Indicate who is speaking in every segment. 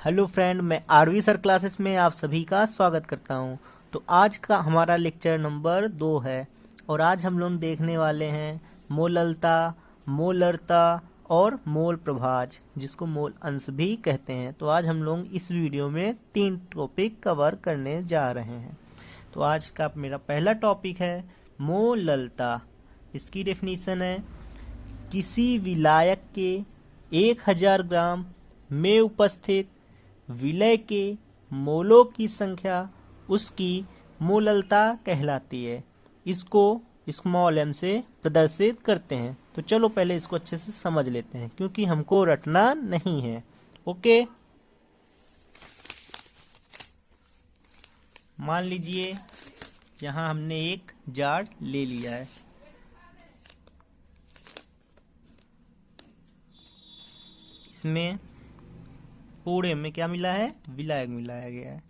Speaker 1: Hello friend, मैं RV sir classes में आप सभी का स्वागत करता हूं। तो आज का हमारा लेक्चर नंबर 2 है और आज हम लोग देखने वाले हैं मोललता, मोलरता और मोल प्रभाज, जिसको मोल अंश भी कहते हैं। तो आज हम लोग इस वीडियो में 3 टॉपिक कवर करने जा रहे हैं। तो आज का मेरा पहला टॉपिक है मोललता। इसकी डेफिनेशन है किसी विलायक के 1000 ग्राम में उपस्थित विलय के मोलों की संख्या उसकी मोललता कहलाती है। इसको स्मॉल m से प्रदर्शित करते हैं। तो चलो पहले इसको अच्छे से समझ लेते हैं, क्योंकि हमको रटना नहीं है। ओके, मान लीजिए यहाँ हमने एक जार ले लिया है। इसमें पूरे में क्या मिला है? विलायक मिलाया गया है।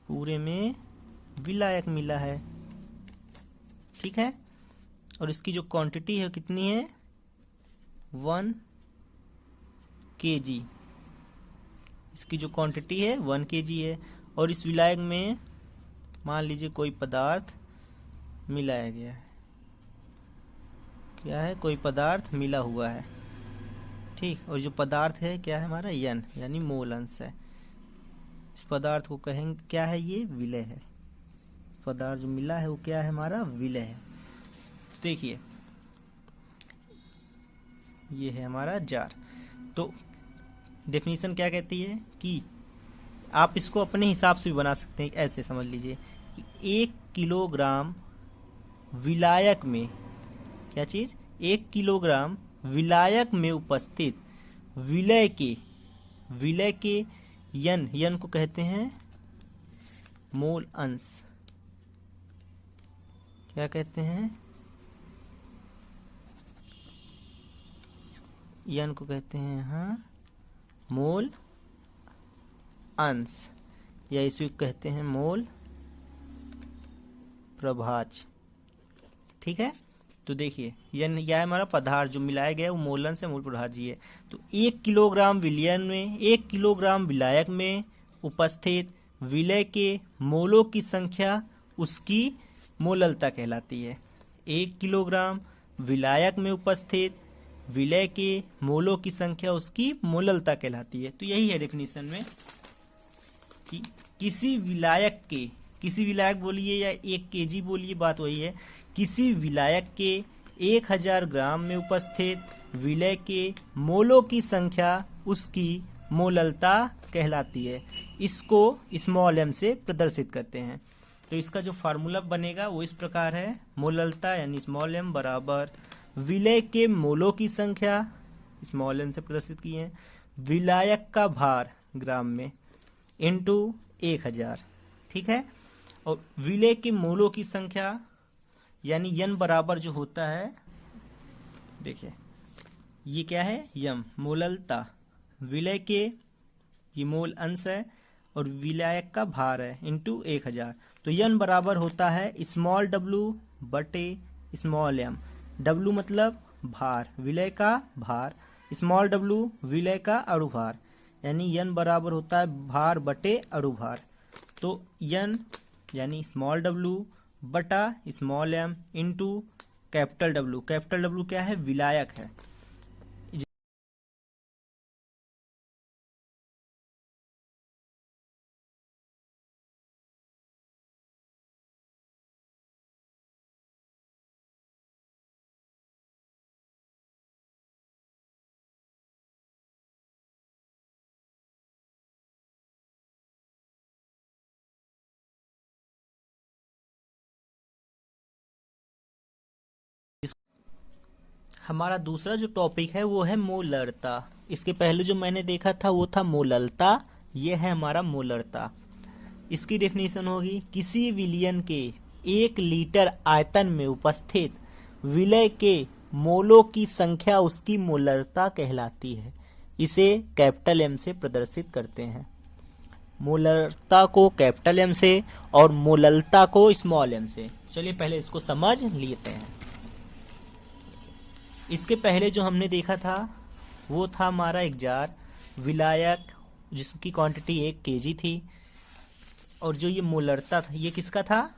Speaker 1: पूरे में विलायक मिला है, ठीक है। और इसकी जो क्वांटिटी है कितनी है? 1 kg। इसकी जो क्वांटिटी है 1 kg है। और इस विलायक में मान लीजिए कोई पदार्थ मिलाया गया है। क्या है? कोई पदार्थ मिला हुआ है, ठीक। और जो पदार्थ है क्या है? हमारा यन, यानी मोल अंश है। इस पदार्थ को कहेंगे क्या है? ये विलय है। पदार्थ जो मिला है वो क्या है? हमारा विलय है। तो देखिए ये है हमारा जार। तो डेफिनेशन क्या कहती है कि आप इसको अपने हिसाब से भी बना सकते हैं। ऐसे समझ लीजिए कि 1 किलोग्राम विलायक में, क्या चीज? 1 किलोग्राम विलायक में उपस्थित विलय के यन को कहते हैं मोल अंश। क्या कहते हैं? यन को कहते हैं यहाँ मोल अंश, या इसे कहते हैं मोल प्रभाज, ठीक है। तो देखिए यह हमारा पदार्थ जो मिलाया गया है वो मोलन से मोल प्रभाजी है। तो 1 किलोग्राम विलयन में, 1 किलोग्राम विलायक में उपस्थित विलय के मोलों की संख्या उसकी मोललता कहलाती है। 1 किलोग्राम विलायक में उपस्थित विलय के मोलों की संख्या उसकी मोललता कहलाती है। तो यही है डेफिनेशन में कि किसी विलायक बोलिए या 1 kg बोलिए, बात वही है। किसी विलायक के 1000 ग्राम में उपस्थित विलय के मोलों की संख्या उसकी मोललता कहलाती है। इसको स्मॉल m से प्रदर्शित करते हैं। तो इसका जो फार्मूला बनेगा वो इस प्रकार है। मोललता यानी स्मॉल m बराबर विलय के मोलों की संख्या, स्मॉल m से प्रदर्शित किए हैं, विलायक का भार ग्राम में इंटू 1000, ठीक है। और विलय के मोलों की संख्या यानी यन बराबर जो होता है, देखिए ये क्या है? यम, मोललता। विलय के ये मोल अंश है और विलायक का भार है इंटू 1000। तो यन बराबर होता है स्मॉल w बटे स्मॉल m। w मतलब भार, विलय का भार, स्मॉल w विलय का अणुभार, यानी यन बराबर होता है भार बटे अणुभार। तो यन यानी स्मॉल w बटा small m into capital W। Capital W क्या है? विलायक है। हमारा दूसरा जो टॉपिक है वो है मोलरता। इसके पहले जो मैंने देखा था वो था मोललता, ये है हमारा मोलरता। इसकी डेफिनेशन होगी किसी विलयन के 1 लीटर आयतन में उपस्थित विलय के मोलों की संख्या उसकी मोलरता कहलाती है। इसे कैपिटल M से प्रदर्शित करते हैं। मोलरता को कैपिटल M से और मोललता को स्मॉल m से। चलिए पहले इसको समझ लेते हैं। इसके पहले जो हमने देखा था वो था हमारा एक जार, विलायक जिसकी क्वांटिटी 1 kg थी, और जो ये मोलरता था ये किसका था,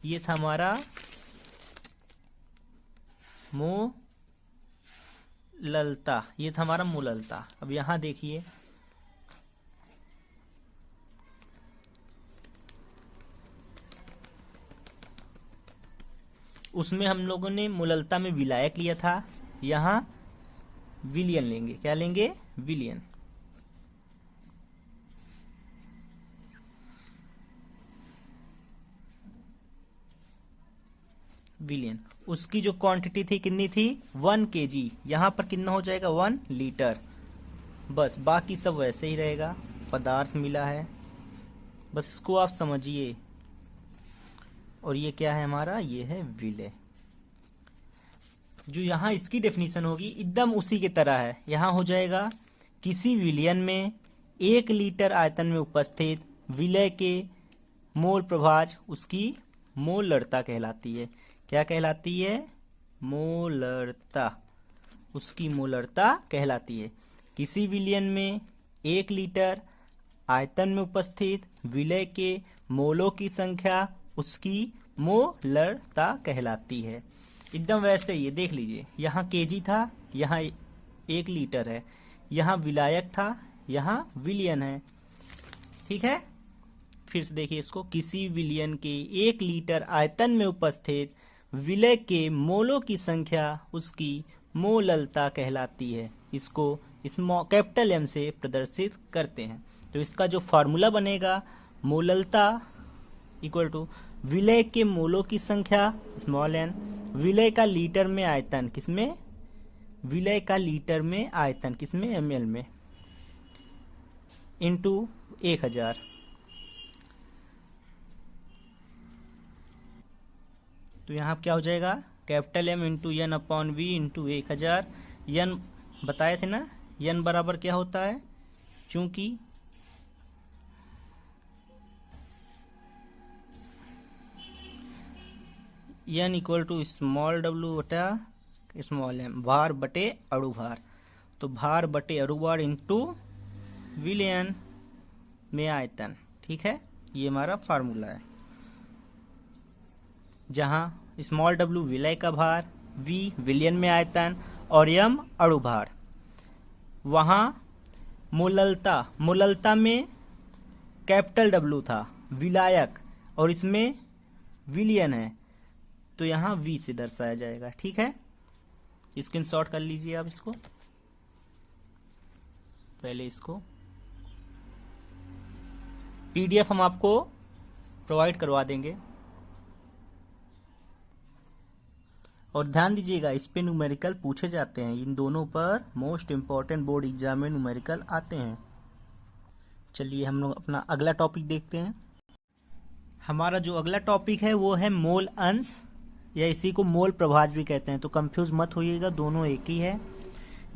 Speaker 1: ये था हमारा मोललता, ये था हमारा मोललता। अब यहां देखिए उसमें हम लोगों ने मोललता में विलायक लिया था, यहां विलियन लेंगे। क्या लेंगे, विलियन। विलियन, उसकी जो क्वांटिटी थी कितनी थी, 1 kg। यहां पर कितना हो जाएगा, 1 लीटर। बस बाकी सब वैसे ही रहेगा, पदार्थ मिला है, बस इसको आप समझिए। और ये क्या है हमारा, ये है विलय। जो यहाँ इसकी डेफिनेशन होगी एकदम उसी की तरह है। यहाँ हो जाएगा किसी विलयन में 1 लीटर आयतन में उपस्थित विलय के मोल प्रभाज उसकी मोलरता कहलाती है। क्या कहलाती है, मोलरता, उसकी मोलरता कहलाती है। किसी विलयन में 1 लीटर आयतन में उपस्थित विलय के मोलों की संख्या उसकी मोलरता कहलाती है। एकदम वैसे ही देख लीजिए, यहाँ केजी था, यहाँ 1 लीटर है, यहाँ विलायक था, यहाँ विलियन है। ठीक है, फिर से देखिए इसको, किसी विलियन के 1 लीटर आयतन में उपस्थित विलय के मोलों की संख्या उसकी मोललता कहलाती है। इसको कैपिटल एम से प्रदर्शित करते हैं। तो इसका जो फॉर्मूला बनेगा, मोललता इक्वल टू विलय के मोलों की संख्या स्मॉल एन, विलय का लीटर में आयतन किसमें, विलय का लीटर में आयतन किसमें, ml में, इंटू 1000। तो यहाँ क्या हो जाएगा, कैपिटल M into n upon v into 1000। N बताए थे ना, एन बराबर क्या होता है, चूंकि एन इक्वल टू स्मॉल डब्ल्यू बटा स्मॉल एम, भार बटे अणुभार। तो भार बटे अणुभार इंटू विलयन में आयतन। ठीक है, ये हमारा फार्मूला है, जहां स्मॉल डब्ल्यू विलय का भार, वी विलयन में आयतन और एम अणुभार। वहां मोललता में कैपिटल डब्ल्यू था विलायक, और इसमें विलियन है, तो यहां वी से दर्शाया जाएगा। ठीक है, स्क्रीनशॉट कर लीजिए आप इसको, पहले इसको पीडीएफ हम आपको प्रोवाइड करवा देंगे। और ध्यान दीजिएगा, इस पे न्यूमेरिकल पूछे जाते हैं, इन दोनों पर मोस्ट इंपॉर्टेंट बोर्ड एग्जाम में न्यूमेरिकल आते हैं। चलिए हम लोग अपना अगला टॉपिक देखते हैं। हमारा जो अगला टॉपिक है वो है मोल अंश, या इसी को मोल प्रभाज भी कहते हैं। तो कंफ्यूज मत होइएगा, दोनों एक ही है।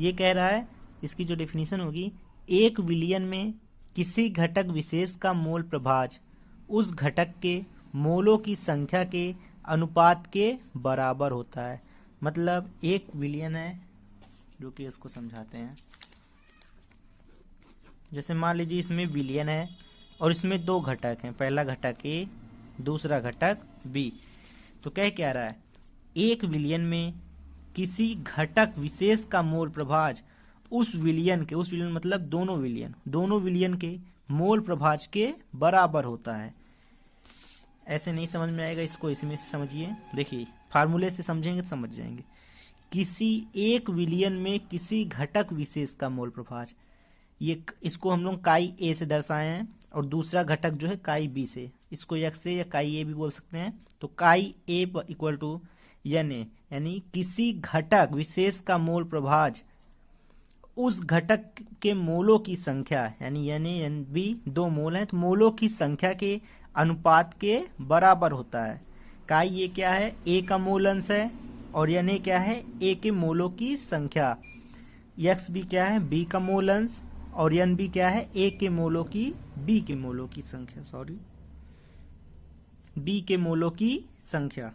Speaker 1: ये कह रहा है, इसकी जो डेफिनेशन होगी, 1 विलियन में किसी घटक विशेष का मोल प्रभाज उस घटक के मोलों की संख्या के अनुपात के बराबर होता है। मतलब 1 विलियन है, जो कि इसको समझाते हैं। जैसे मान लीजिए इसमें विलियन है और इसमें 2 घटक हैं, पहला घटक ए, दूसरा घटक बी। तो कह क्या रहा है, 1 विलियन में किसी घटक विशेष का मोल प्रभाज उस विलियन मतलब दोनों विलियन के मोल प्रभाज के बराबर होता है। ऐसे नहीं समझ में आएगा, इसको इसमें से समझिए। देखिए फार्मूले से समझेंगे तो समझ जाएंगे। किसी 1 विलियन में किसी घटक विशेष का मोल प्रभाज, ये इसको हम लोग काई ए से दर्शाए हैं, और दूसरा घटक जो है काई बी से, इसको एक्स से या काई ए भी बोल सकते हैं। तो काई ए इक्वल टू एन ए, यानी किसी घटक विशेष का मोल प्रभाज उस घटक के मोलों की संख्या, यानी एन ए एन बी 2 मोल हैं, तो मोलों की संख्या के अनुपात के बराबर होता है। काई ये क्या है, ए का मोल अंश है, और एन ए क्या है, ए के मोलों की संख्या। एक्स बी क्या है, बी का मोल अंश, और एन बी क्या है, ए के मोलों की, बी के मोलों की संख्या, बी के मोलों की संख्या।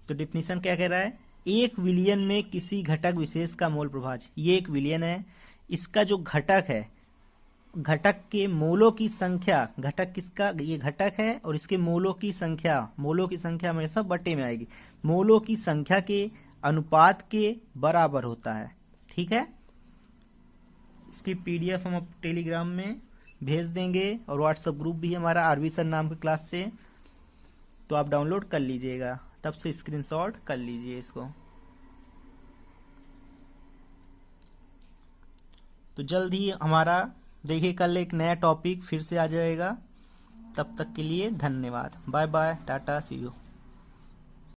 Speaker 1: तो डेफिनेशन क्या कह रहा है, एक विलियन में किसी घटक विशेष का मोल प्रभाज्य, ये एक विलियन है, इसका जो घटक है, घटक के मोलों की संख्या, घटक किसका, ये घटक है और इसके मोलों की संख्या हमेशा बटे में आएगी, मोलों की संख्या के अनुपात के बराबर होता है। ठीक है, इसकी पीडीएफ हम टेलीग्राम में भेज देंगे और व्हाट्सएप ग्रुप भी हमारा आरवी सर नाम की क्लास से, तो आप डाउनलोड कर लीजिएगा, तब से स्क्रीनशॉट कर लीजिए इसको। तो जल्द ही हमारा देखिए कल एक नया टॉपिक फिर से आ जाएगा। तब तक के लिए धन्यवाद, bye bye, ta-ta, see you.